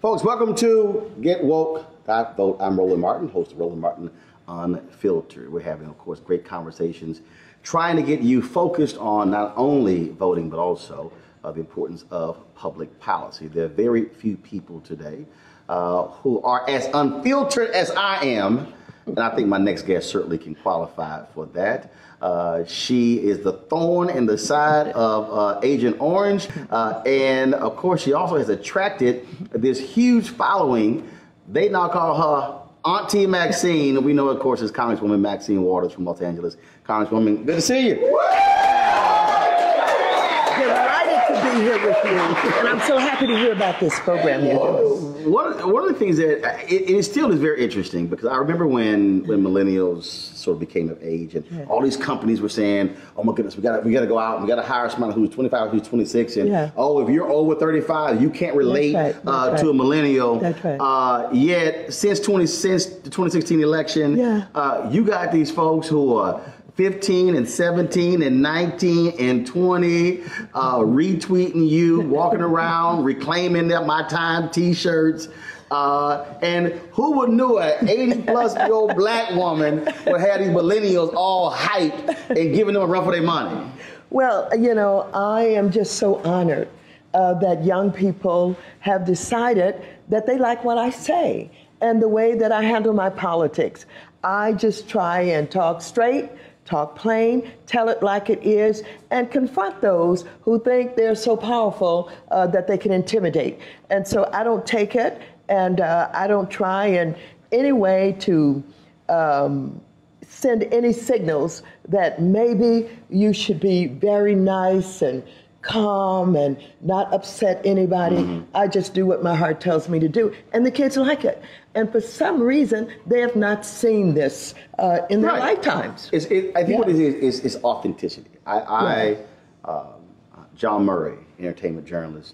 Folks, welcome to Get Woke, God Vote. I'm Roland Martin, host of Roland Martin Unfiltered. We're having, of course, great conversations, trying to get you focused on not only voting, but also the importance of public policy. There are very few people today who are as unfiltered as I am, and I think my next guest certainly can qualify for that. She is the thorn in the side of Agent Orange, and of course she also has attracted this huge following. They now call her Auntie Maxine. We know, of course, is Congresswoman Maxine Waters from Los Angeles. Congresswoman, good to see you. Delighted to be here with you, and I'm so happy to hear about this program you're doing. One of the things that it still is very interesting, because I remember when millennials sort of became of age, and all these companies were saying, "Oh my goodness, we got to go out, and we got to hire somebody who's 25, who's 26, and oh, if you're over 35, you can't relate to a millennial." That's right. Yet since the 2016 election, you got these folks who are 15 and 17 and 19 and 20, retweeting you, walking around, reclaiming my time t-shirts. And who would knew an 80-plus-year-old black woman would have these millennials all hyped and giving them a run for their money? Well, you know, I am just so honored that young people have decided that they like what I say and the way that I handle my politics. I just try and talk straight, talk plain, tell it like it is, and confront those who think they're so powerful that they can intimidate. And so I don't take it, and I don't try in any way to send any signals that maybe you should be very nice and calm and not upset anybody. I just do what my heart tells me to do, and the kids like it. And for some reason, they have not seen this in their lifetimes. I think what it is authenticity. John Murray, entertainment journalist,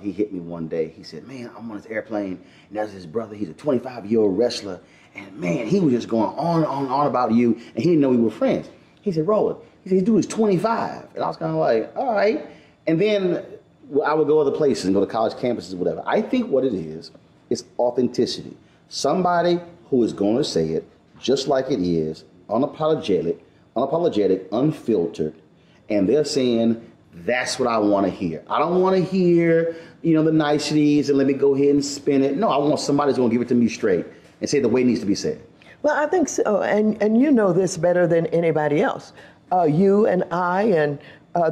he hit me one day. He said, "Man, I'm on this airplane, and that's his brother. He's a 25-year-old wrestler, and man, he was just going on and on about you, and he didn't know we were friends." He said, "Roland," he said, "this dude is 25." And I was kind of like, all right. And then I would go other places and go to college campuses, whatever. I think what it is authenticity. Somebody who is going to say it just like it is, unapologetic, unfiltered, and they're saying, that's what I want to hear. I don't want to hear, the niceties and let me go ahead and spin it. No, I want somebody who's going to give it to me straight and say the way it needs to be said. Well, I think so, and you know this better than anybody else. You and I and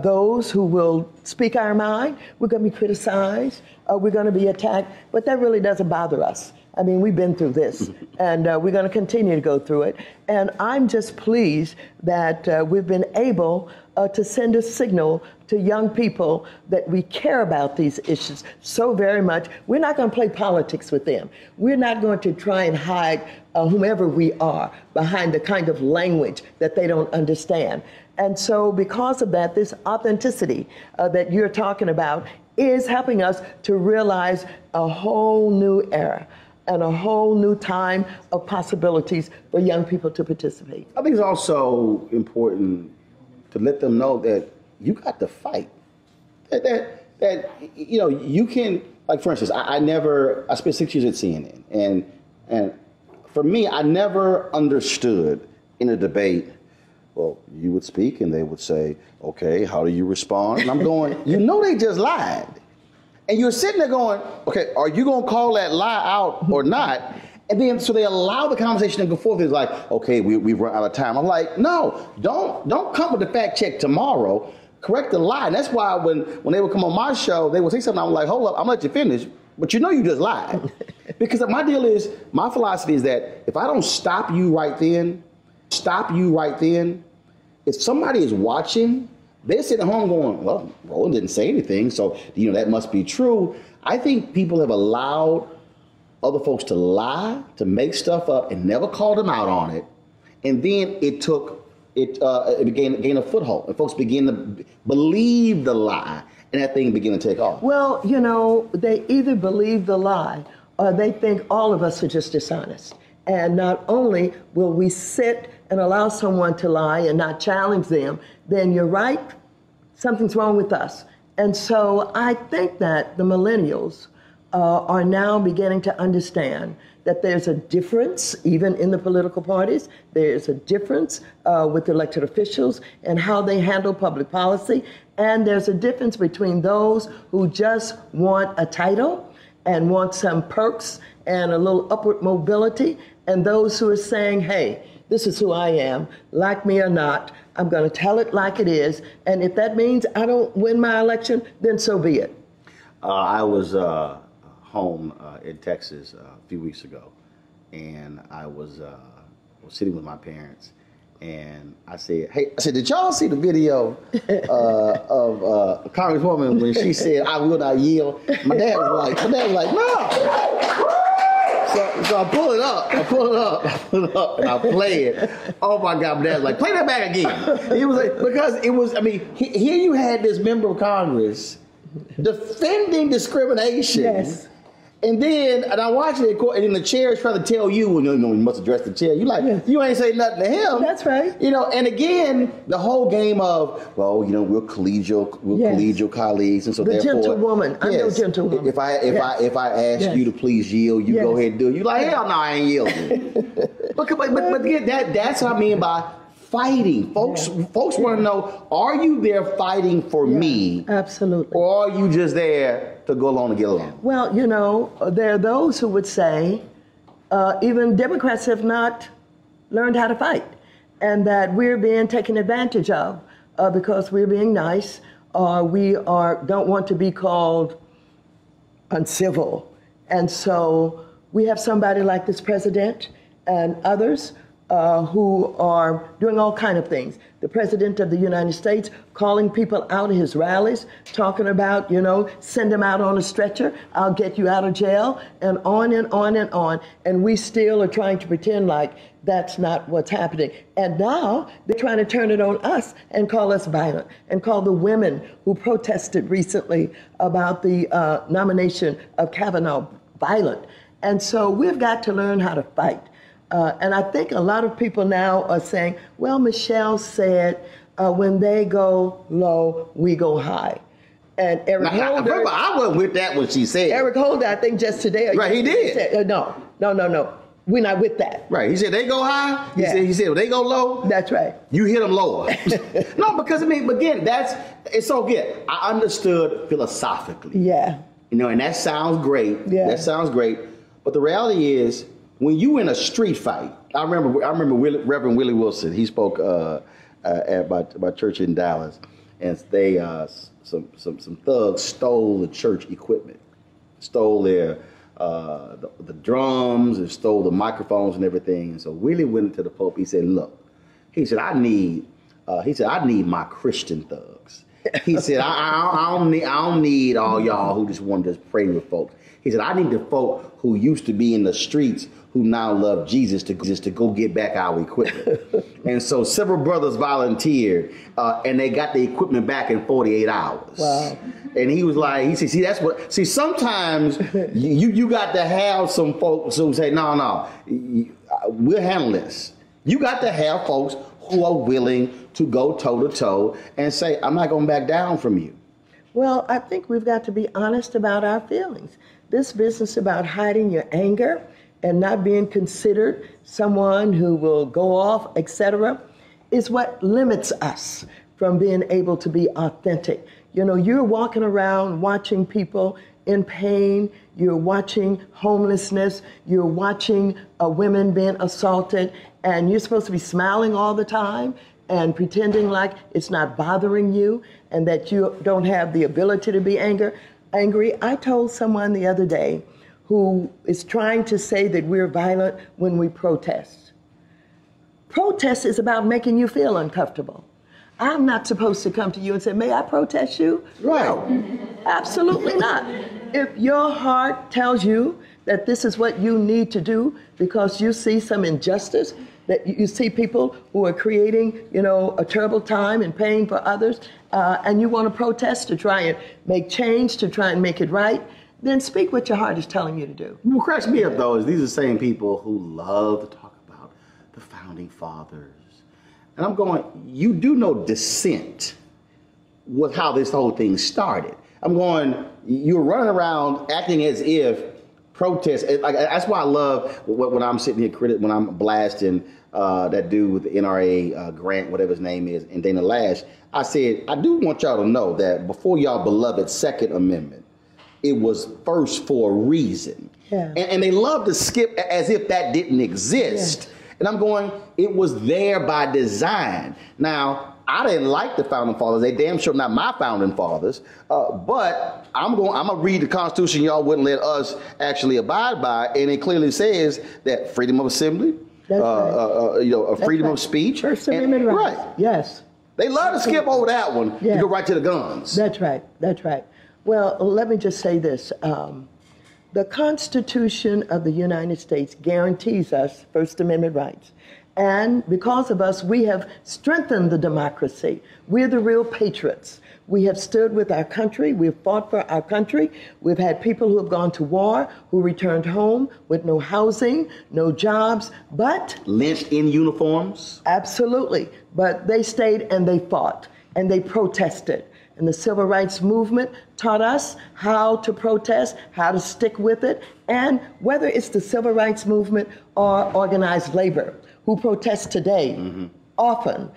those who will speak our mind, we're going to be criticized, we're going to be attacked, but that really doesn't bother us. I mean, we've been through this, and we're going to continue to go through it. And I'm just pleased that we've been able to send a signal to young people that we care about these issues so very much. We're not going to play politics with them. We're not going to try and hide whomever we are behind the kind of language that they don't understand. And so because of that, this authenticity that you're talking about is helping us to realize a whole new era and a whole new time of possibilities for young people to participate. I think it's also important to let them know that you got to fight. That you can, like, for instance, I spent 6 years at CNN, and for me, I never understood in a debate, well, you would speak and they would say, okay, how do you respond? And I'm going, they just lied. And you're sitting there going, okay, are you going to call that lie out or not? And then, so they allow the conversation to go forth. It's like, okay, we've run out of time. I'm like, no, don't come with the fact check tomorrow. Correct the lie. And that's why when they would come on my show, they would say something. I'm like, hold up, I'm going to let you finish. But you just lied. Because my philosophy is that if I don't stop you right then, if somebody is watching, they're sitting at home going, well, Roland didn't say anything, so that must be true. I think people have allowed other folks to lie, to make stuff up, and never called them out on it. And then it gained a foothold, and folks began to believe the lie, and that thing began to take off. Well, they either believe the lie or they think all of us are just dishonest. And not only will we sit and allow someone to lie and not challenge them, then you're right, something's wrong with us. And so I think that the millennials are now beginning to understand that there's a difference, even in the political parties. There's a difference with elected officials and how they handle public policy. And there's a difference between those who just want a title and want some perks and a little upward mobility, and those who are saying, hey, this is who I am, like me or not, I'm going to tell it like it is, and if that means I don't win my election, then so be it. I was home in Texas a few weeks ago, and I was sitting with my parents, and I said, did y'all see the video of a Congresswoman when she said, I will not yield? My dad was like, no. So I pull it up, and I play it. Oh my God, my dad's like, play that back again. He was like, because it was, here you had this member of Congress defending discrimination. Yes. And I watched it, and then the chair is trying to tell you, you must address the chair. You like, yes. You ain't say nothing to him. That's right. And again, the whole game of, well, we're collegial colleagues, and so the therefore, gentlewoman. I'm no gentlewoman. If I ask you to please yield, you go ahead and do it. You like, hell no, I ain't yielding. but again, that's what I mean by fighting. Folks want to know, are you there fighting for me? Absolutely. Or are you just there to go along and get along? Well, there are those who would say even Democrats have not learned how to fight, and that we're being taken advantage of because we're being nice, or we don't want to be called uncivil. And so we have somebody like this president and others who are doing all kinds of things. The President of the United States calling people out of his rallies, talking about, send them out on a stretcher, I'll get you out of jail, and on and on and on. And we still are trying to pretend like that's not what's happening. And now they're trying to turn it on us and call us violent, and call the women who protested recently about the nomination of Kavanaugh violent. And so we've got to learn how to fight. And I think a lot of people now are saying, well, Michelle said, when they go low, we go high. And Eric Holder... I went with that when she said. Eric Holder, I think just today... Right, he did. Said, no. We're not with that. Right, he said they go high. He said when they go low... That's right. You hit them lower. No, because, again, it's so good. I understood philosophically. Yeah. And that sounds great. Yeah. That sounds great. But the reality is, when you in a street fight, I remember Reverend Willie Wilson. He spoke at my church in Dallas, and they some thugs stole the church equipment, stole their the drums, and stole the microphones and everything. And so Willie went into the Pope. He said, "Look," he said, "I need my Christian thugs." He said, I don't need all y'all who just want to just pray with folks. He said, I need the folk who used to be in the streets who now love Jesus to go get back our equipment. And so several brothers volunteered, and they got the equipment back in 48 hours. Wow. And he was like, he said, sometimes you got to have some folks who say, no, we'll handle this. You got to have folks who are willing to go toe to toe and say, I'm not going to back down from you. Well, I think we've got to be honest about our feelings. This business about hiding your anger and not being considered someone who will go off, etc., is what limits us from being able to be authentic. You're walking around watching people in pain, you're watching homelessness, you're watching women being assaulted, and you're supposed to be smiling all the time and pretending like it's not bothering you and that you don't have the ability to be angry. I told someone the other day who is trying to say that we're violent when we protest. Protest is about making you feel uncomfortable. I'm not supposed to come to you and say, may I protest you? Right. No, absolutely not. If your heart tells you that this is what you need to do because you see some injustice, that you see people who are creating, a terrible time and pain for others, and you want to protest to try and make change, to try and make it right, then speak what your heart is telling you to do. What cracks me up, though, is these are the same people who love to talk about the founding fathers. And I'm going, you do know dissent with how this whole thing started. I'm going, you're running around acting as if protest. That's why I love when I'm sitting here when I'm blasting that dude with the NRA Grant, whatever his name is, and Dana Lash. I said, I do want y'all to know that before y'all beloved Second Amendment, it was first for a reason. Yeah. And they love to skip as if that didn't exist. Yeah. And I'm going, it was there by design. Now, I didn't like the founding fathers. They damn sure not my founding fathers. But I'm gonna read the Constitution y'all wouldn't let us actually abide by, and it clearly says that freedom of assembly, freedom of speech, First Amendment rights. Right. Yes. They love to skip over that one to go right to the guns. That's right. That's right. Well, let me just say this. The Constitution of the United States guarantees us First Amendment rights. And because of us, we have strengthened the democracy. We're the real patriots. We have stood with our country. We've fought for our country. We've had people who have gone to war, who returned home with no housing, no jobs, but... lynched in uniforms? Absolutely. But they stayed and they fought and they protested. And the civil rights movement taught us how to protest, how to stick with it, and whether it's the civil rights movement or organized labor who protest today, often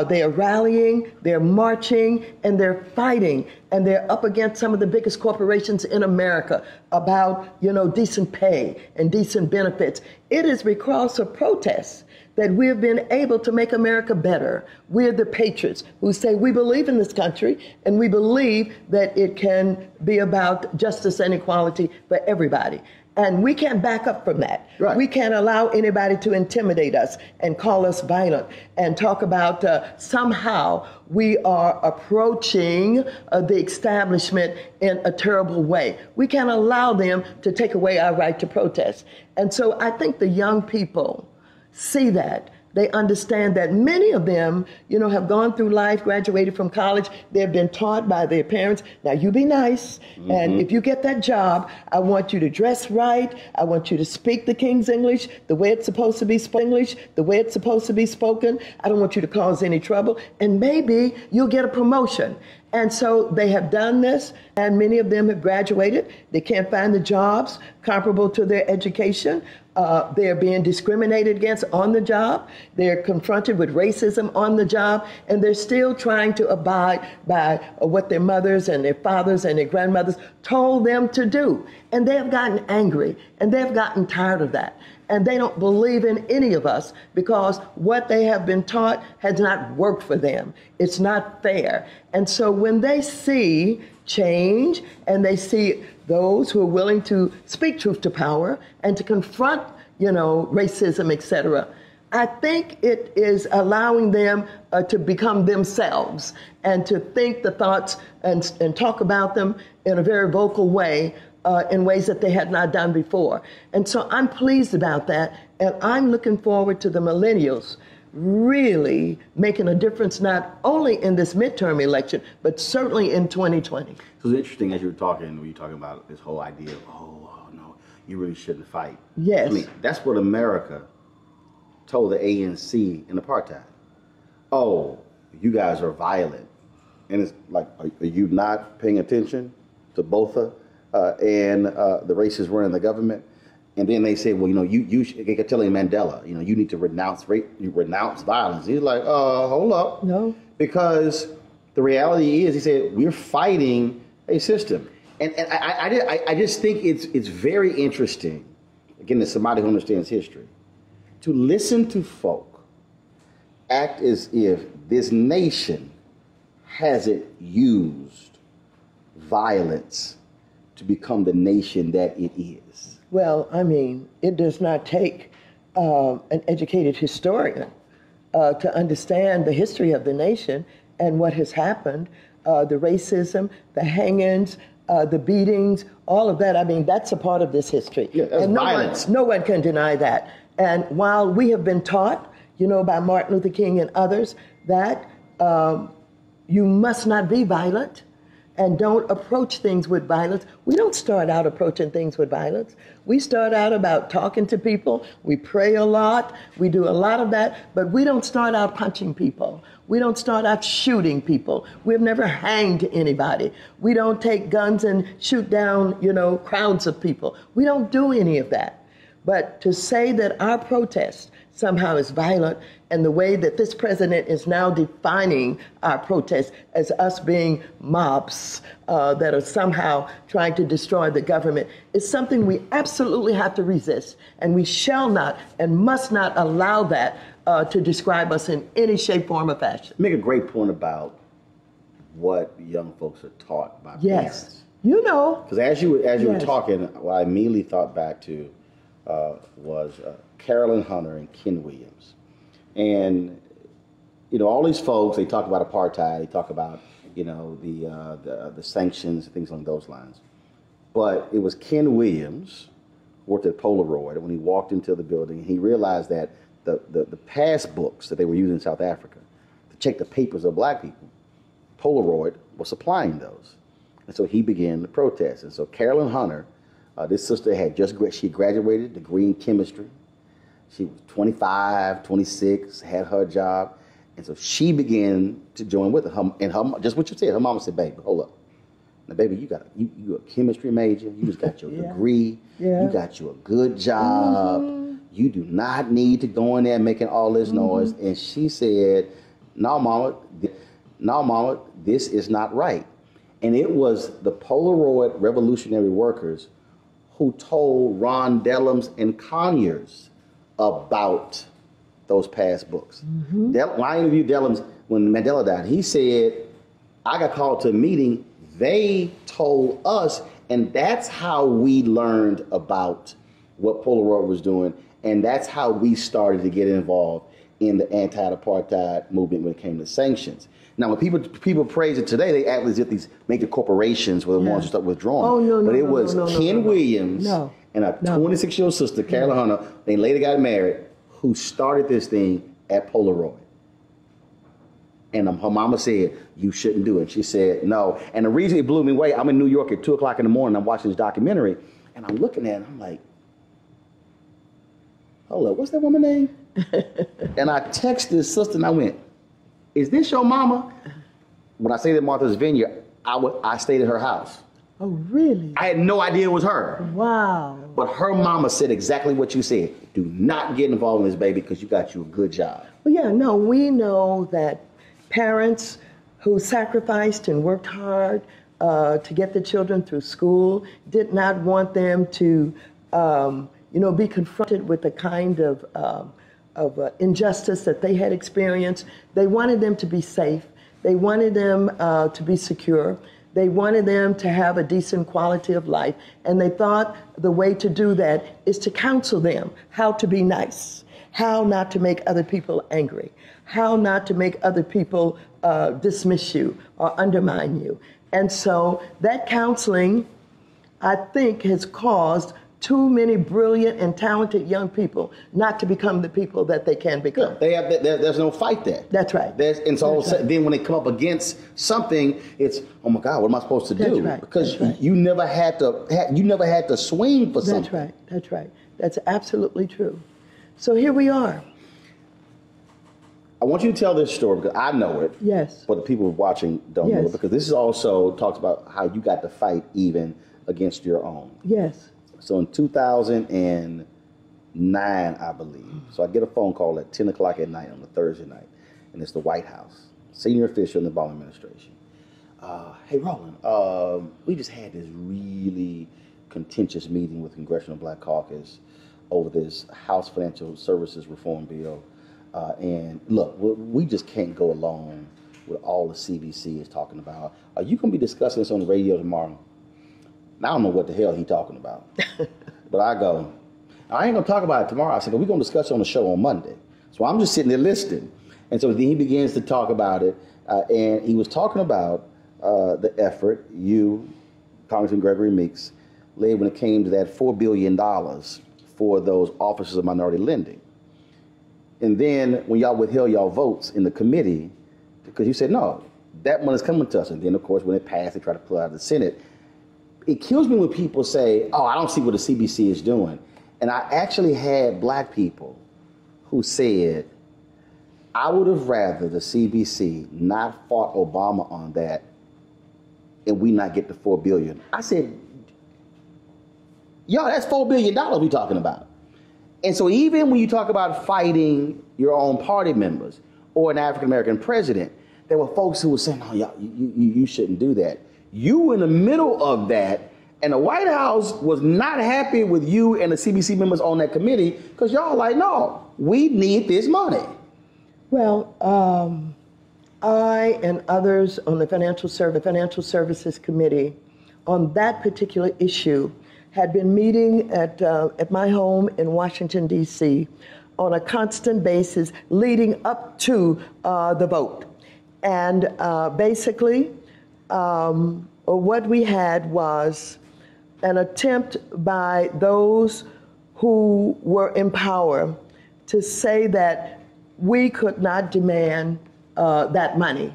they are rallying, they're marching, and they're fighting, and they're up against some of the biggest corporations in America about, decent pay and decent benefits. It is because of protests that we have been able to make America better. We're the patriots who say we believe in this country and we believe that it can be about justice and equality for everybody. And we can't back up from that. Right. We can't allow anybody to intimidate us and call us violent and talk about somehow we are approaching the establishment in a terrible way. We can't allow them to take away our right to protest. And so I think the young people see that. They understand that many of them, have gone through life, graduated from college. They've been taught by their parents, now you be nice. And if you get that job, I want you to dress right. I want you to speak the King's English, the way it's supposed to be English, the way it's supposed to be spoken. I don't want you to cause any trouble. And maybe you'll get a promotion. And so they have done this, and many of them have graduated. They can't find the jobs comparable to their education. They're being discriminated against on the job. They're confronted with racism on the job, and they're still trying to abide by what their mothers and their fathers and their grandmothers told them to do. And they have gotten angry, and they've gotten tired of that. And they don't believe in any of us because what they have been taught has not worked for them. It's not fair. And so when they see change and they see those who are willing to speak truth to power and to confront, racism, et cetera, I think it is allowing them to become themselves and to think the thoughts and talk about them in a very vocal way, in ways that they had not done before. And so I'm pleased about that. And I'm looking forward to the millennials really making a difference, not only in this midterm election, but certainly in 2020. So it's interesting as you were talking, when you were talking about this whole idea of, oh no, you really shouldn't fight. Yes. I mean, that's what America told the ANC in apartheid. Oh, you guys are violent. And it's like, are you not paying attention to Botha and the racists running the government? And then they say, well, you they kept telling Mandela, you need to renounce violence. He's like, hold up. No. Because the reality is, he said, we're fighting a system. And I just think it's very interesting, again, as somebody who understands history, to listen to folk act as if this nation hasn't used violence to become the nation that it is. Well, I mean, it does not take an educated historian to understand the history of the nation and what has happened, the racism, the hang-ins, the beatings, all of that. I mean, that's a part of this history. Yeah, that's violence. No one can deny that. And while we have been taught, by Martin Luther King and others, that you must not be violent, and don't approach things with violence. We don't start out approaching things with violence. We start out about talking to people. We pray a lot. We do a lot of that, but we don't start out punching people. We don't start out shooting people. We've never hanged anybody. We don't take guns and shoot down, crowds of people. We don't do any of that. But to say that our protest somehow is violent, and the way that this president is now defining our protest as us being mobs that are somehow trying to destroy the government is something we absolutely have to resist. And we shall not and must not allow that to describe us in any shape, form, or fashion. You make a great point about what young folks are taught by parents. Yes, Because as you were talking, what I immediately thought back to was Carolyn Hunter and Ken Williams. And, all these folks, they talk about apartheid, they talk about, the sanctions and things along those lines. But it was Ken Williams, who worked at Polaroid, and when he walked into the building, he realized that the pass books that they were using in South Africa to check the papers of black people, Polaroid was supplying those. And so he began the protest. And so Carolyn Hunter, this sister she graduated, degree in chemistry. She was 25, 26, had her job. And so she began to join with her. And just what you said, her mama said, baby, hold up. Now, baby, you're a chemistry major. You just got your degree. Yeah. You got you a good job. Mm-hmm. You do not need to go in there making all this noise. And she said, no, mama, this is not right. And it was the Polaroid revolutionary workers who told Ron Dellums and Conyers about those past books. Mm-hmm. When I interviewed Dellums when Mandela died, he said, I got called to a meeting, they told us, and that's how we learned about what Polaroid was doing, and that's how we started to get involved in the anti-apartheid movement when it came to sanctions. Now, when people praise it today, they act as if these major corporations were the ones who started withdrawing. Oh, no, but it was Ken Williams and a 26-year-old sister, Carolyn Hunter, they later got married, who started this thing at Polaroid. And her mama said, you shouldn't do it. She said, no. And the reason it blew me away, I'm in New York at 2 o'clock in the morning, I'm watching this documentary, and I'm looking at it, I'm like, hold up, what's that woman's name? And I texted this sister and I went, is this your mama? When I stayed at Martha's Vineyard, I stayed at her house. Oh, really? I had no idea it was her. Wow. But her mama said exactly what you said. Do not get involved in this, baby, because you got you a good job. Well, yeah, no, we know that parents who sacrificed and worked hard to get the children through school did not want them to, be confronted with the kind of injustice that they had experienced. They wanted them to be safe. They wanted them to be secure. They wanted them to have a decent quality of life. And they thought the way to do that is to counsel them how to be nice, how not to make other people angry, how not to make other people dismiss you or undermine you. And so that counseling, I think, has caused too many brilliant and talented young people not to become the people that they can become. Yeah, there's no fight there. That's right. Then when they come up against something, it's, oh my God, what am I supposed to do? Right. Because you never had to swing for something. That's right. That's absolutely true. So here we are. I want you to tell this story because I know it. Yes. But the people watching don't know it, because this is also talks about how you got to fight even against your own. Yes. So in 2009, I believe, so I get a phone call at 10 o'clock at night on a Thursday night, and it's the White House, senior official in the Obama administration. Hey, Roland, we just had this really contentious meeting with Congressional Black Caucus over this House Financial Services Reform Bill. And look, we just can't go along with all the CBC is talking about. Are you going to be discussing this on the radio tomorrow? Now, I don't know what the hell he's talking about. But I go, I ain't going to talk about it tomorrow. I said, but we're going to discuss it on the show on Monday. So I'm just sitting there listening. And so then he begins to talk about it. And he was talking about the effort you, Congressman Gregory Meeks, led when it came to that $4 billion for those officers of minority lending. And then when y'all withheld y'all votes in the committee, because you said, no, that money's coming to us. And then, of course, when it passed, they try to pull it out of the Senate. It kills me when people say, oh, I don't see what the CBC is doing. And I actually had black people who said, I would have rather the CBC not fought Obama on that and we not get the $4 billion. I said, yo, that's $4 billion we talking about. And so even when you talk about fighting your own party members or an African-American president, there were folks who were saying, oh, y'all, you shouldn't do that. You were in the middle of that, and the White House was not happy with you and the CBC members on that committee because y'all like, no, we need this money. Well, I and others on the Financial Services Committee on that particular issue had been meeting at my home in Washington, D.C. on a constant basis leading up to the vote. And basically, what we had was an attempt by those who were in power to say that we could not demand that money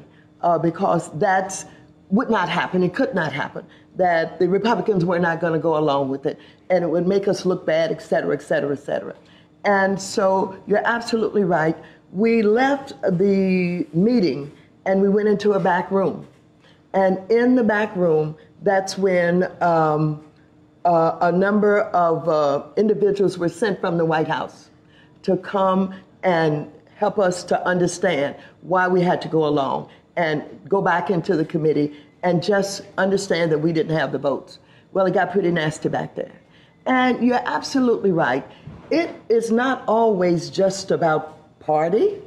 because that would not happen. It could not happen. That the Republicans were not going to go along with it, and it would make us look bad, et cetera, et cetera, et cetera. And so you're absolutely right. We left the meeting and we went into a back room. And in the back room, that's when a number of individuals were sent from the White House to come and help us to understand why we had to go along and go back into the committee and just understand that we didn't have the votes. Well, it got pretty nasty back there. And you're absolutely right. It is not always just about party.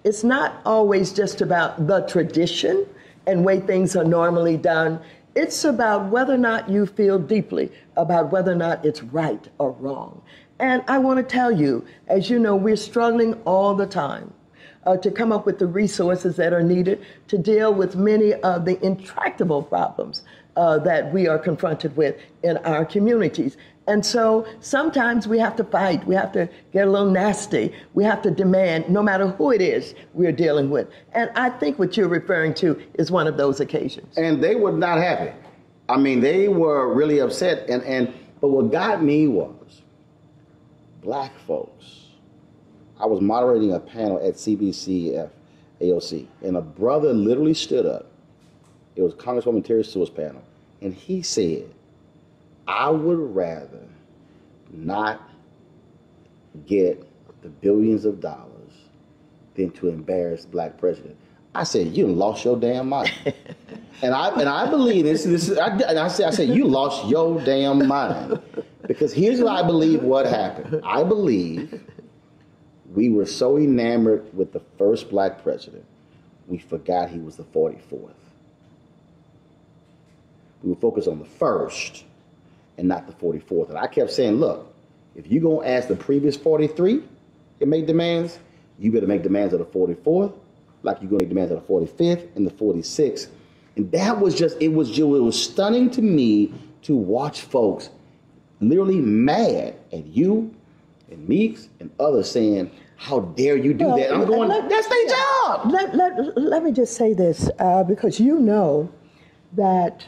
It's not always just about the tradition and way things are normally done. It's about whether or not you feel deeply about whether or not it's right or wrong. And I want to tell you, as you know, we're struggling all the time to come up with the resources that are needed to deal with many of the intractable problems that we are confronted with in our communities. And so sometimes we have to fight. We have to get a little nasty. We have to demand, no matter who it is we're dealing with. And I think what you're referring to is one of those occasions. And they were not happy. I mean, they were really upset. But what got me was black folks. I was moderating a panel at CBC AOC, and a brother literally stood up. It was Congresswoman Terry Sewell's panel, and he said, I would rather not get the billions of dollars than to embarrass the black president. I said, you lost your damn mind. and I believe I said, you lost your damn mind. Because here's what I believe what happened. I believe we were so enamored with the first black president, we forgot he was the 44th. We were focused on the first and not the 44th. And I kept saying, look, if you're going to ask the previous 43 to make demands, you better make demands of the 44th, like you're going to make demands of the 45th and the 46th. And that was just, it was stunning to me to watch folks literally mad at you and Meeks and others saying, how dare you do that? I'm going, that's their job. Let me just say this, because you know that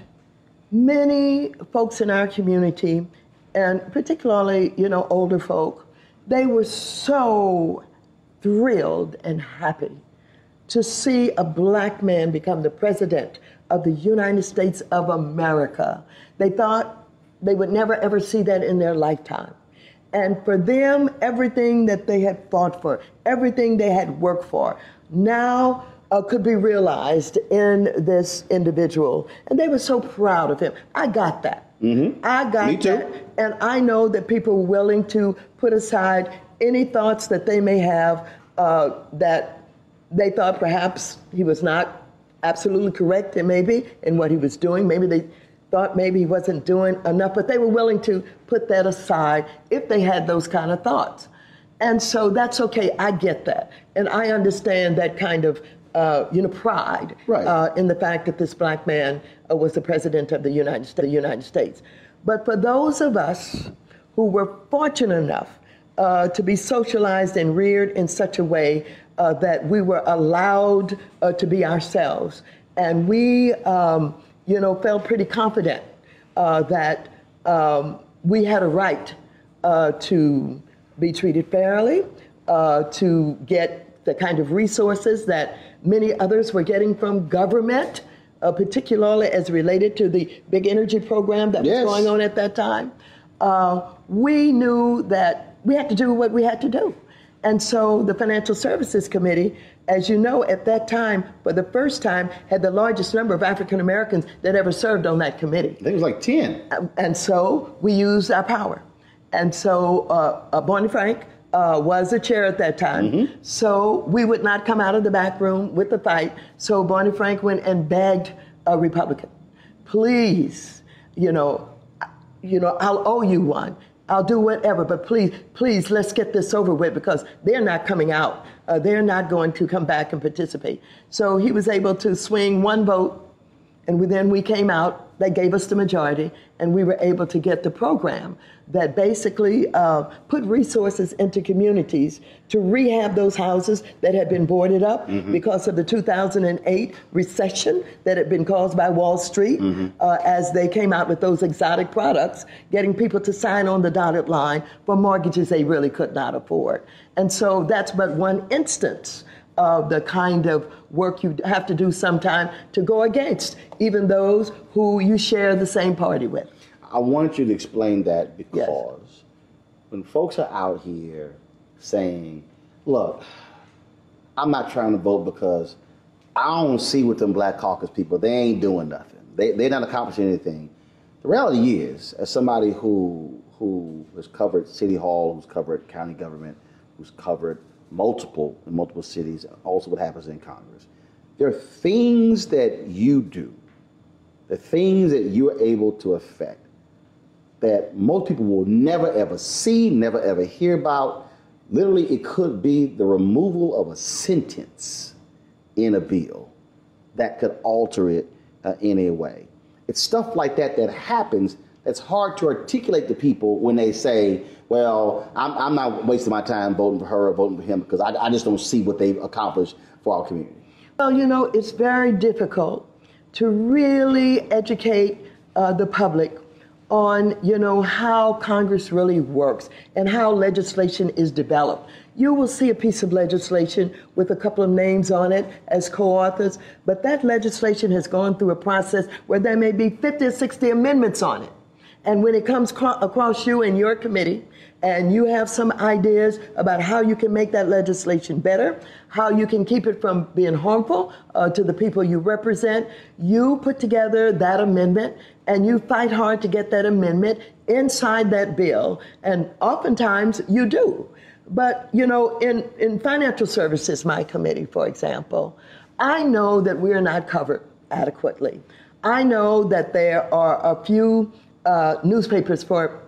many folks in our community, and particularly, older folk, they were so thrilled and happy to see a black man become the president of the United States of America. They thought they would never, ever see that in their lifetime. And for them, everything that they had fought for, everything they had worked for, now could be realized in this individual. And they were so proud of him. I got that. Mm-hmm. I got Me too. that. And I know that people were willing to put aside any thoughts that they may have that they thought perhaps he was not absolutely correct, and maybe in what he was doing. Maybe they thought maybe he wasn't doing enough, but they were willing to put that aside if they had those kind of thoughts. And so that's okay. I get that. And I understand that kind of pride in the fact that this black man was the president of the United States. But for those of us who were fortunate enough to be socialized and reared in such a way that we were allowed to be ourselves And we, felt pretty confident that we had a right to be treated fairly, to get the kind of resources that many others were getting from government, particularly as related to the big energy program that was going on at that time. We knew that we had to do what we had to do. And so the Financial Services Committee, as you know, at that time, for the first time, had the largest number of African Americans that ever served on that committee. I think it was like 10. And so we used our power. And so Barney Frank was the chair at that time. Mm-hmm. So we would not come out of the back room with the fight. So Barney Frank went and begged a Republican, please, I'll owe you one. I'll do whatever, but please, let's get this over with, because they're not coming out. They're not going to come back and participate. So he was able to swing one vote, and then we came out. They gave us the majority, and we were able to get the program that basically put resources into communities to rehab those houses that had been boarded up because of the 2008 recession that had been caused by Wall Street as they came out with those exotic products, getting people to sign on the dotted line for mortgages they really could not afford. And so that's but one instance of the kind of work you have to do sometime to go against even those who you share the same party with. I want you to explain that, because when folks are out here saying, look, I'm not trying to vote because I don't see with them Black Caucus people, they ain't doing nothing. They're not accomplishing anything. The reality is, as somebody who has covered City Hall, who's covered county government, who's covered multiple cities, also what happens in Congress, there are things that you do, the things that you're able to affect, that most people will never ever see, never ever hear about. Literally, it could be the removal of a sentence in a bill that could alter it in a way. It's stuff like that that happens that's hard to articulate to people when they say, well, I'm not wasting my time voting for her or voting for him because I just don't see what they've accomplished for our community. Well, it's very difficult to really educate the public on, how Congress really works and how legislation is developed. You will see a piece of legislation with a couple of names on it as co-authors, but that legislation has gone through a process where there may be 50 or 60 amendments on it. And when it comes across you in your committee, and you have some ideas about how you can make that legislation better, how you can keep it from being harmful to the people you represent, you put together that amendment and you fight hard to get that amendment inside that bill. And oftentimes you do. But, in financial services, my committee, for example, I know that we are not covered adequately. I know that there are a few newspapers, for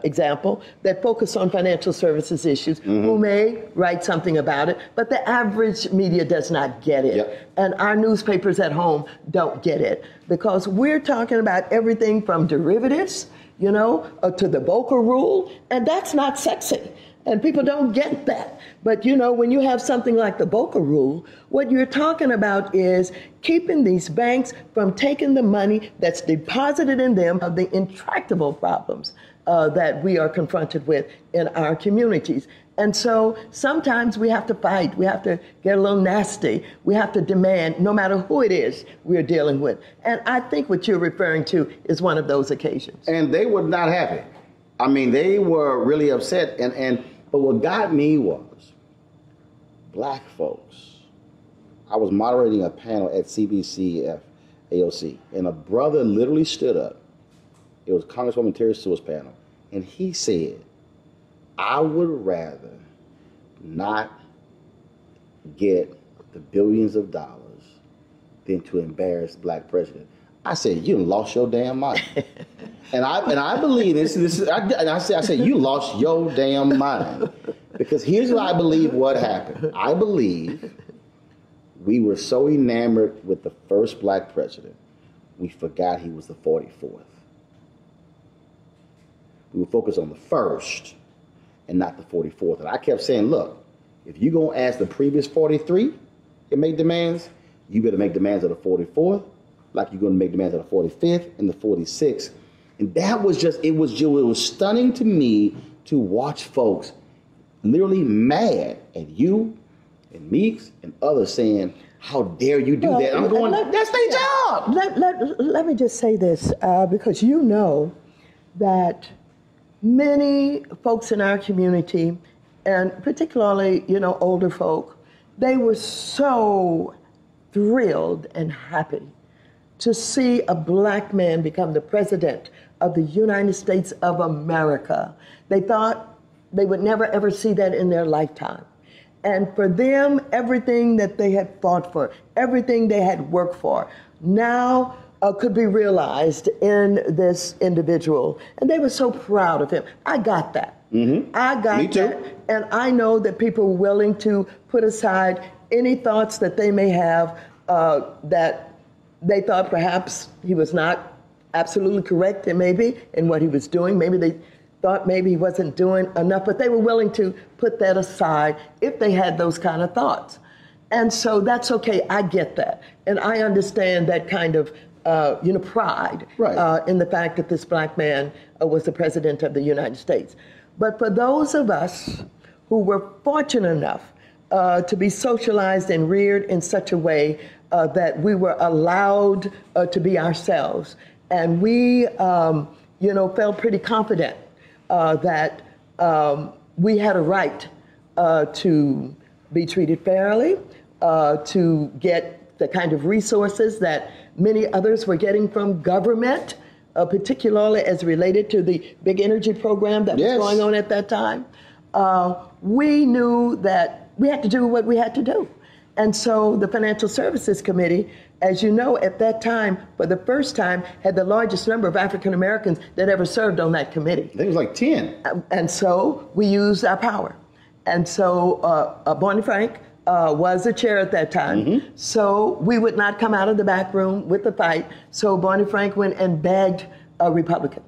example, that focus on financial services issues, who may write something about it, but the average media does not get it. Yep. And our newspapers at home don't get it, because we're talking about everything from derivatives, to the Volcker Rule, and that's not sexy. And people don't get that. But, when you have something like the Volcker Rule, what you're talking about is keeping these banks from taking the money that's deposited in them of the intractable problems that we are confronted with in our communities. And so sometimes we have to fight. We have to get a little nasty. We have to demand, no matter who it is we're dealing with. And I think what you're referring to is one of those occasions. And they were not happy. I mean, they were really upset. But what got me was Black folks. I was moderating a panel at CBC AOC, and a brother literally stood up. It was Congresswoman Terry Sewell's panel, and he said, I would rather not get the billions of dollars than to embarrass the Black president. I said, you lost your damn mind. And I believe I said, you lost your damn mind. Because here's what I believe what happened. I believe we were so enamored with the first Black president, we forgot he was the 44th. We were focused on the first and not the 44th. And I kept saying, look, if you're going to ask the previous 43 and make demands, you better make demands of the 44th, like you're going to make demands of the 45th and the 46th. And that was just, it was stunning to me to watch folks literally mad at you and Meeks and others saying, how dare you do that? I'm going, that's their job. Let me just say this, because you know that many folks in our community, and particularly, older folk, they were so thrilled and happy to see a black man become the president of the United States of America. They thought they would never, ever see that in their lifetime. And for them, everything that they had fought for, everything they had worked for, now could be realized in this individual. And they were so proud of him. I got that. Mm-hmm. I got Me too. that. And I know that people were willing to put aside any thoughts that they may have that they thought perhaps he was not absolutely correct, and maybe in what he was doing. Maybe they thought maybe he wasn't doing enough, but they were willing to put that aside if they had those kind of thoughts. And so that's okay. I get that. And I understand that kind of pride in the fact that this black man was the president of the United States. But for those of us who were fortunate enough to be socialized and reared in such a way that we were allowed to be ourselves, and we, felt pretty confident that we had a right to be treated fairly, to get the kind of resources that many others were getting from government, particularly as related to the big energy program that was going on at that time. We knew that we had to do what we had to do. And so the Financial Services Committee, as you know, at that time, for the first time, had the largest number of African Americans that ever served on that committee. I think it was like 10. And so we used our power. And so Barney Frank was the chair at that time. Mm-hmm. So we would not come out of the back room with the fight. So Barney Frank went and begged a Republican,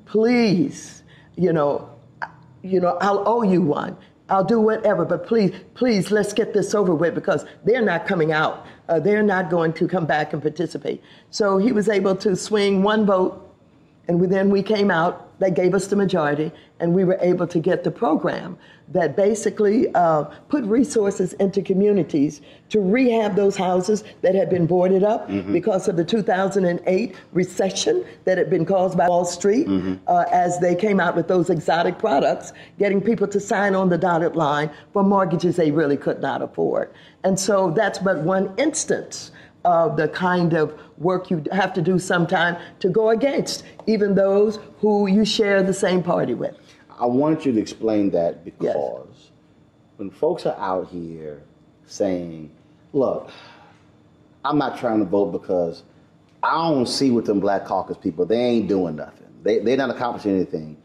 please, I'll owe you one. I'll do whatever, but please, let's get this over with, because they're not coming out. They're not going to come back and participate. So he was able to swing one vote, and then we came out. They gave us the majority, and we were able to get the program that basically put resources into communities to rehab those houses that had been boarded up because of the 2008 recession that had been caused by Wall Street as they came out with those exotic products, getting people to sign on the dotted line for mortgages they really could not afford. And so that's but one instance of the kind of work you have to do sometime to go against even those who you share the same party with. I want you to explain that, because when folks are out here saying, look, I'm not trying to vote because I don't see with them Black Caucus people, they ain't doing nothing. They're not accomplishing anything.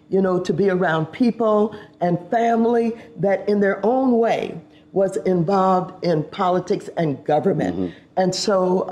To be around people and family that in their own way was involved in politics and government. And so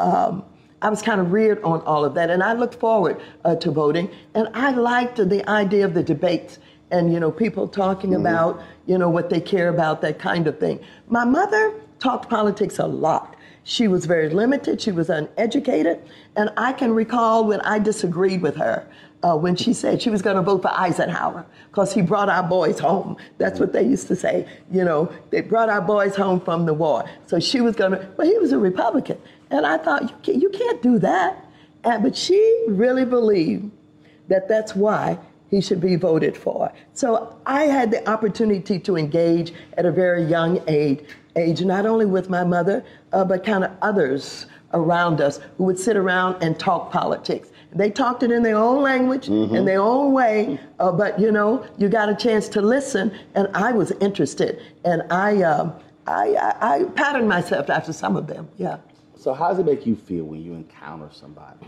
I was kind of reared on all of that, and I looked forward to voting. And I liked the idea of the debates and, people talking about, what they care about, that kind of thing. My mother talked politics a lot. She was very limited. She was uneducated. And I can recall when I disagreed with her when she said she was going to vote for Eisenhower because he brought our boys home. That's what they used to say. They brought our boys home from the war. So she was going to, but he was a Republican. And I thought, you can't do that. But she really believed that that's why he should be voted for. So I had the opportunity to engage at a very young age, not only with my mother, but kind of others around us who would sit around and talk politics. They talked it in their own language, in their own way, but you got a chance to listen, and I was interested, and I patterned myself after some of them, yeah. So how does it make you feel when you encounter somebody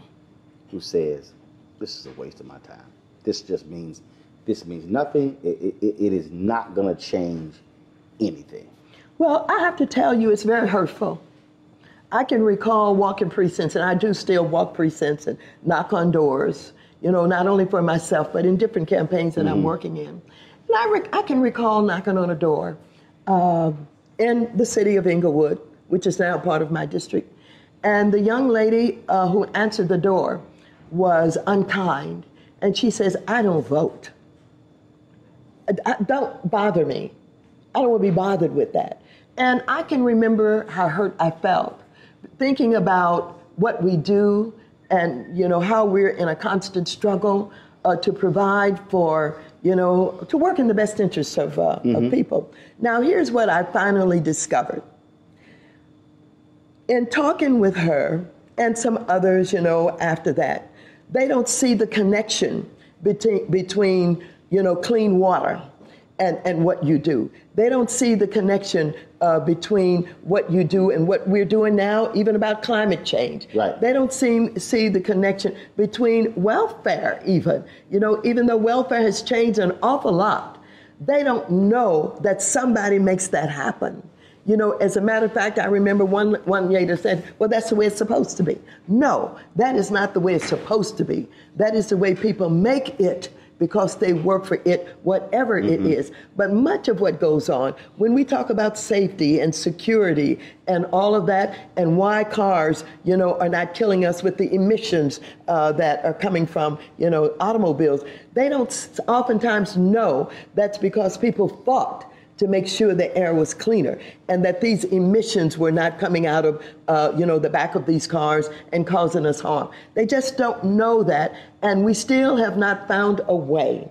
who says, this is a waste of my time? This means nothing. It is not going to change anything. Well, I have to tell you, it's very hurtful. I can recall walking precincts, and I do still walk precincts and knock on doors, not only for myself, but in different campaigns that I'm working in. And I can recall knocking on a door in the city of Inglewood, which is now part of my district, And the young lady who answered the door was unkind. And she says, I don't vote. Don't bother me. I don't want to be bothered with that. And I can remember how hurt I felt thinking about what we do and, how we're in a constant struggle to provide for, to work in the best interests of people. Now, here's what I finally discovered. In talking with her and some others, after that, they don't see the connection between clean water and what you do. They don't see the connection between what you do and what we're doing now, even about climate change. Right. They don't see the connection between welfare even. Even though welfare has changed an awful lot, they don't know that somebody makes that happen. As a matter of fact, I remember one lady said, well, that's the way it's supposed to be. No, that is not the way it's supposed to be. That is the way people make it because they work for it, whatever it is. But much of what goes on, when we talk about safety and security and all of that, and why cars, are not killing us with the emissions that are coming from, automobiles, they don't oftentimes know that's because people fought to make sure the air was cleaner and that these emissions were not coming out of, the back of these cars and causing us harm. They just don't know that, and we still have not found a way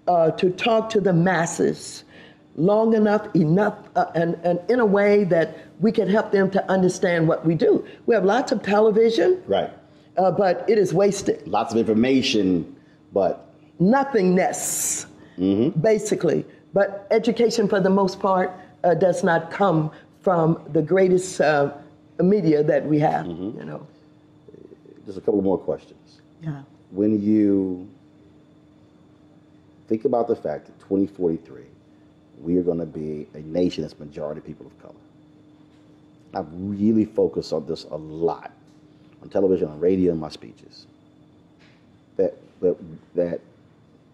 to talk to the masses long enough, and in a way that we can help them to understand what we do. We have lots of television, Right. But it is wasted. Lots of information, but Nothingness, basically. But education, for the most part, does not come from the greatest media that we have, Just a couple more questions. Yeah. When you think about the fact that 2043, we are going to be a nation that's majority people of color. I really focus on this a lot, on television, on radio, in my speeches. That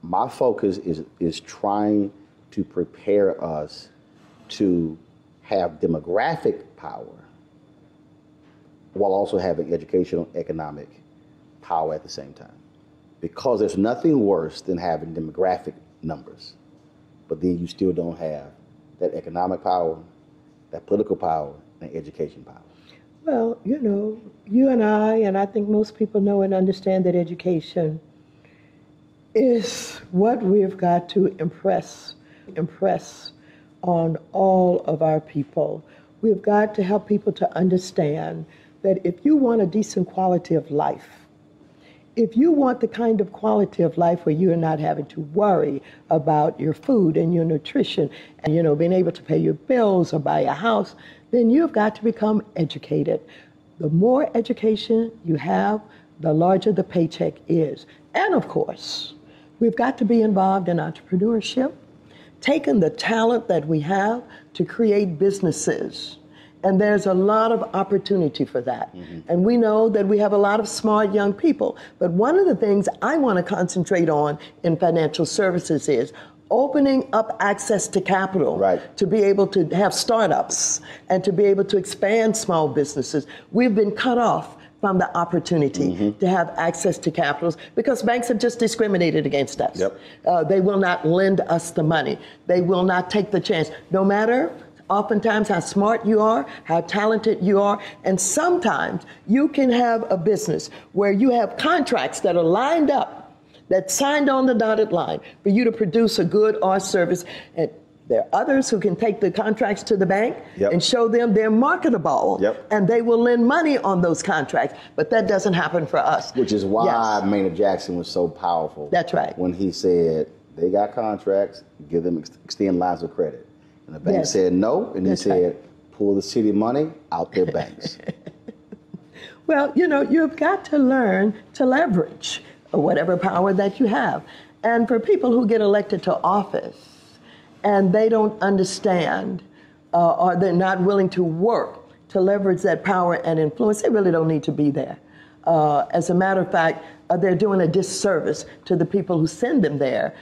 my focus is trying to prepare us to have demographic power while also having educational, economic power at the same time. Because there's nothing worse than having demographic numbers, but then you still don't have that economic power, that political power, and education power. Well, you and I think most people know and understand that education is what we've got to impress on all of our people. We've got to help people to understand that if you want a decent quality of life, if you want the kind of quality of life where you're not having to worry about your food and your nutrition and, being able to pay your bills or buy a house, then you've got to become educated. The more education you have, the larger the paycheck is. And of course, we've got to be involved in entrepreneurship, taking the talent that we have to create businesses. And there's a lot of opportunity for that. And we know that we have a lot of smart young people. But one of the things I want to concentrate on in financial services is opening up access to capital, right, to be able to have startups and to be able to expand small businesses. We've been cut off from the opportunity to have access to capitals because banks have just discriminated against us. Yep. They will not lend us the money. They will not take the chance, no matter oftentimes how smart you are, how talented you are, and sometimes you can have a business where you have contracts that are lined up, that signed on the dotted line for you to produce a good or service. And there are others who can take the contracts to the bank and show them they're marketable, and they will lend money on those contracts. But that doesn't happen for us. Which is why Maynard Jackson was so powerful. That's right. When he said, they got contracts, give them extend lines of credit. And the bank said no, and he said, pull the city money out their banks. Well, you've got to learn to leverage whatever power that you have. And for people who get elected to office and they don't understand or they're not willing to work to leverage that power and influence, they really don't need to be there. As a matter of fact, they're doing a disservice to the people who send them there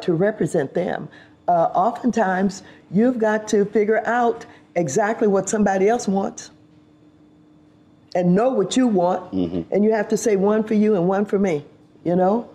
to represent them. Oftentimes, you've got to figure out exactly what somebody else wants and know what you want, and you have to say one for you and one for me, you know?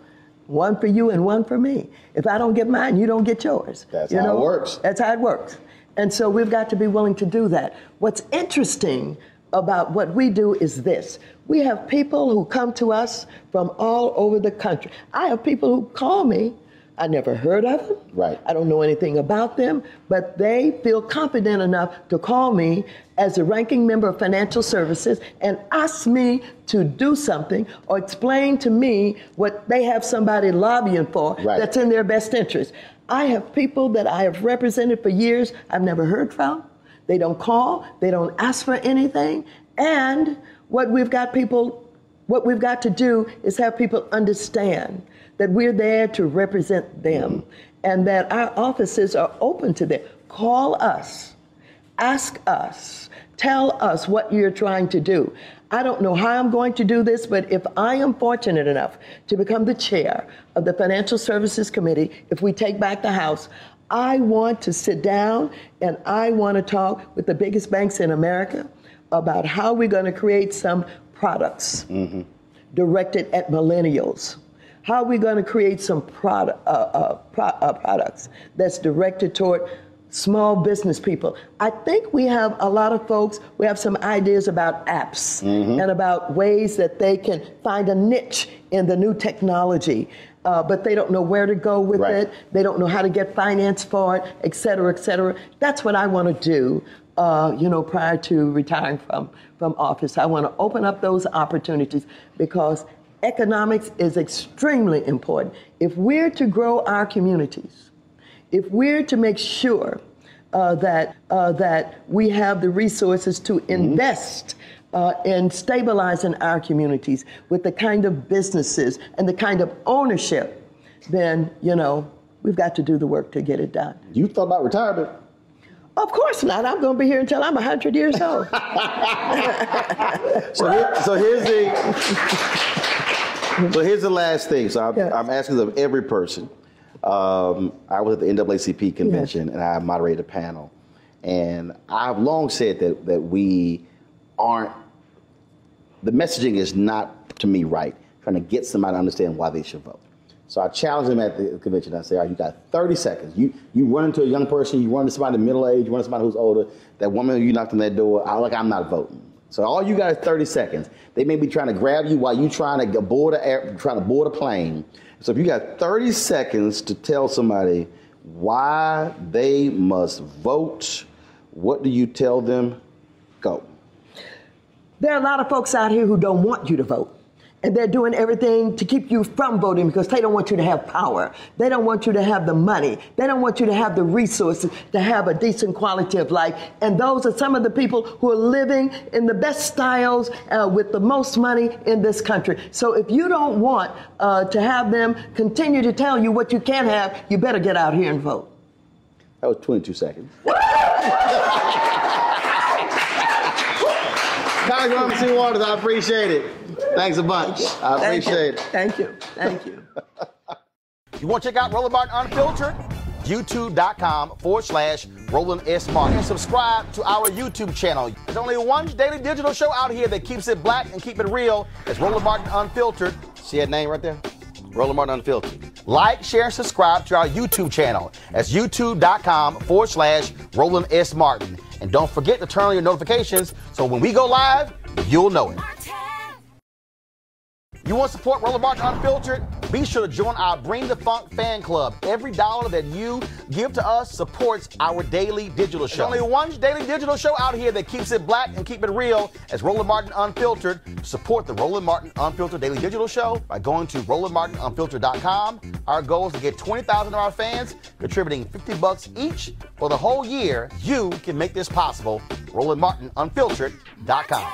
One for you and one for me. If I don't get mine, you don't get yours. That's how it works. That's how it works. And so we've got to be willing to do that. What's interesting about what we do is this. We have people who come to us from all over the country. I have people who call me. I never heard of them. Right. I don't know anything about them, but they feel confident enough to call me as the ranking member of financial services and ask me to do something or explain to me what they have somebody lobbying for that's in their best interest. I have people that I have represented for years I've never heard from. They don't call, they don't ask for anything. And what we've got to do is have people understand that we're there to represent them and that our offices are open to them. Call us, ask us, tell us what you're trying to do. I don't know how I'm going to do this, but if I am fortunate enough to become the chair of the Financial Services Committee, if we take back the House, I want to sit down and I want to talk with the biggest banks in America about how we're going to create some products directed at millennials. How are we going to create some products that's directed toward small business people? I think we have a lot of folks, we have some ideas about apps and about ways that they can find a niche in the new technology, but they don't know where to go with it. They don't know how to get finance for it, et cetera, et cetera. That's what I want to do, prior to retiring from office. I want to open up those opportunities because economics is extremely important. If we're to grow our communities, if we're to make sure that we have the resources to invest in stabilizing our communities with the kind of businesses and the kind of ownership, then, we've got to do the work to get it done. You thought about retirement? Of course not. I'm going to be here until I'm 100 years old. So here's the last thing. So I'm asking of every person. I was at the NAACP convention and I moderated a panel. And I've long said that we aren't, the messaging is not, to me, right, trying to get somebody to understand why they should vote. So I challenged them at the convention. I said, all right, you got 30 seconds. You run into a young person, you run into somebody middle age, you run into somebody who's older, that woman, you knocked on that door, I'm not voting. So all you got is 30 seconds. They may be trying to grab you while you trying to board a plane. So if you got 30 seconds to tell somebody why they must vote, what do you tell them? Go. There are a lot of folks out here who don't want you to vote. And they're doing everything to keep you from voting because they don't want you to have power. They don't want you to have the money. They don't want you to have the resources to have a decent quality of life. And those are some of the people who are living in the best styles with the most money in this country. So if you don't want to have them continue to tell you what you can't have, you better get out here and vote. That was 22 seconds. Congresswoman Maxine Waters, I appreciate it. Thanks a bunch. I appreciate it. Thank you. Thank you. You want to check out Roland Martin Unfiltered? YouTube.com/Roland S. Martin. And subscribe to our YouTube channel. There's only one daily digital show out here that keeps it black and keep it real. It's Roland Martin Unfiltered. See that name right there? Roland Martin Unfiltered. Like, share, and subscribe to our YouTube channel. That's YouTube.com/Roland S. Martin. And don't forget to turn on your notifications so when we go live, you'll know it. You want to support Roland Martin Unfiltered? Be sure to join our Bring the Funk fan club. Every dollar that you give to us supports our daily digital show. There's only one daily digital show out here that keeps it black and keep it real. It's Roland Martin Unfiltered. Support the Roland Martin Unfiltered daily digital show by going to RolandMartinUnfiltered.com. Our goal is to get 20,000 of our fans contributing $50 each for the whole year. You can make this possible. RolandMartinUnfiltered.com.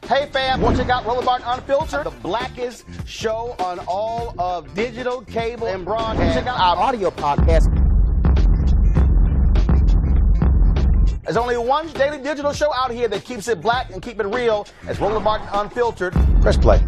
Hey fam, want to check out Roland Martin Unfiltered, the blackest show on all of digital, cable, and broadcast. Check out our audio podcast. There's only one daily digital show out here that keeps it black and keep it real. It's Roland Martin Unfiltered. Press play.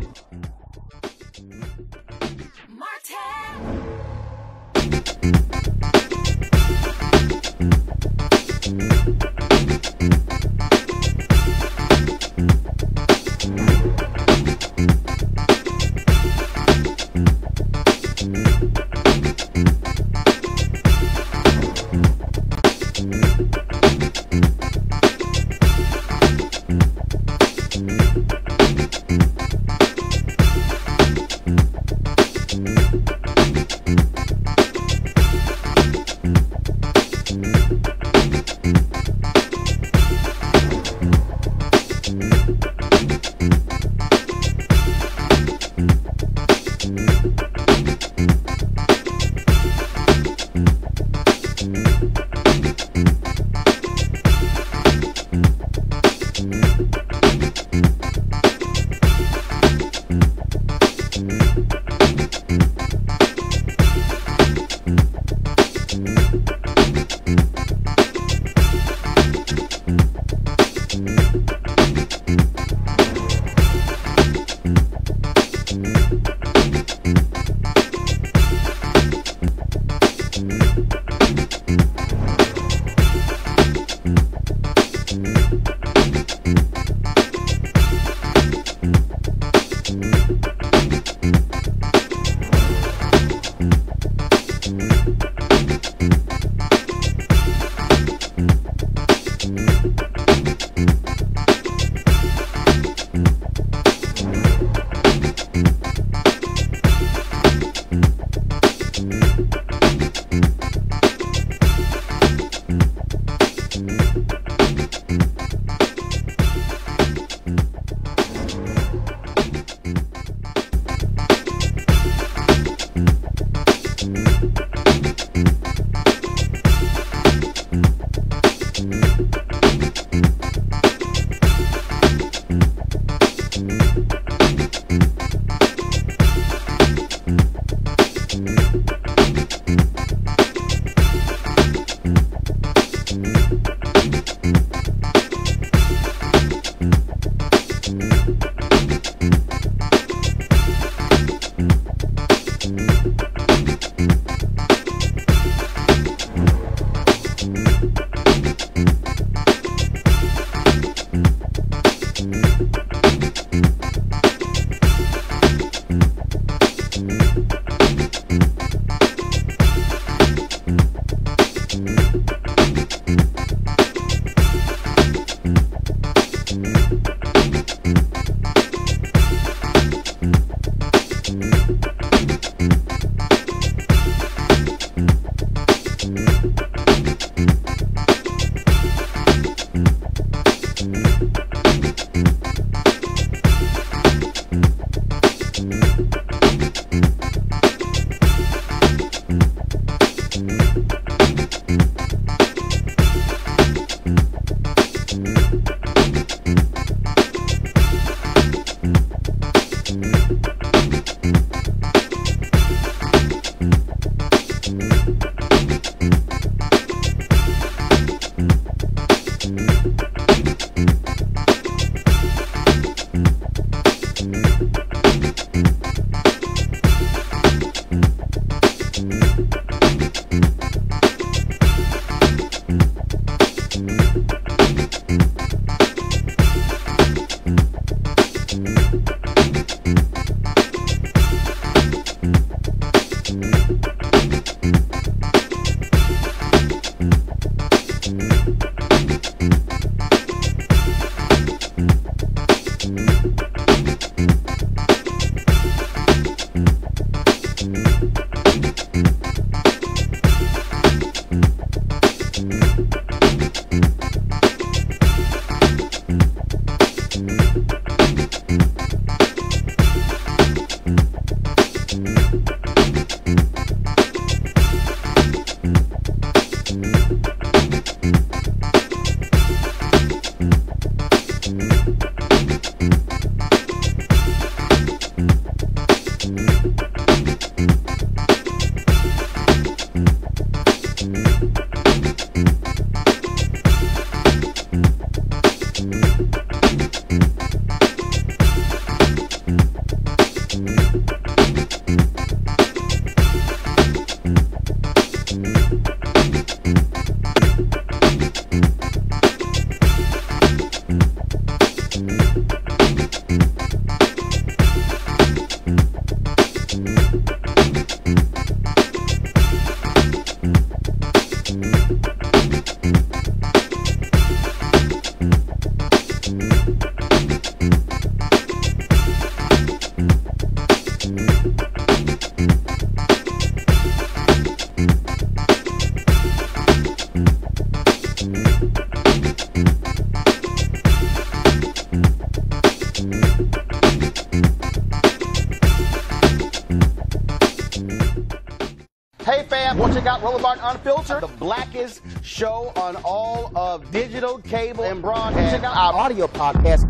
Martin Unfiltered, the blackest show on all of digital, cable, and broadcast. Check out our audio podcast.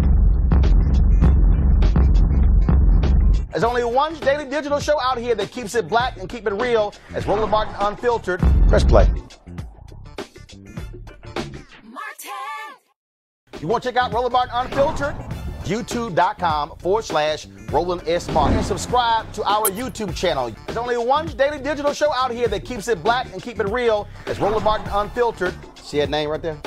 There's only one daily digital show out here that keeps it black and keep it real. It's Roland Martin Unfiltered. Press play. You want to check out Roland Martin Unfiltered? YouTube.com/Roland S. Martin. And subscribe to our YouTube channel. There's only one daily digital show out here that keeps it black and keep it real. It's Roland Martin Unfiltered. See that name right there?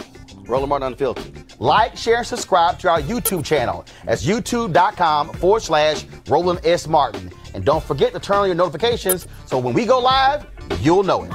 Roland Martin Unfiltered. Like, share, and subscribe to our YouTube channel. That's YouTube.com/Roland S. Martin. And don't forget to turn on your notifications so when we go live, you'll know it.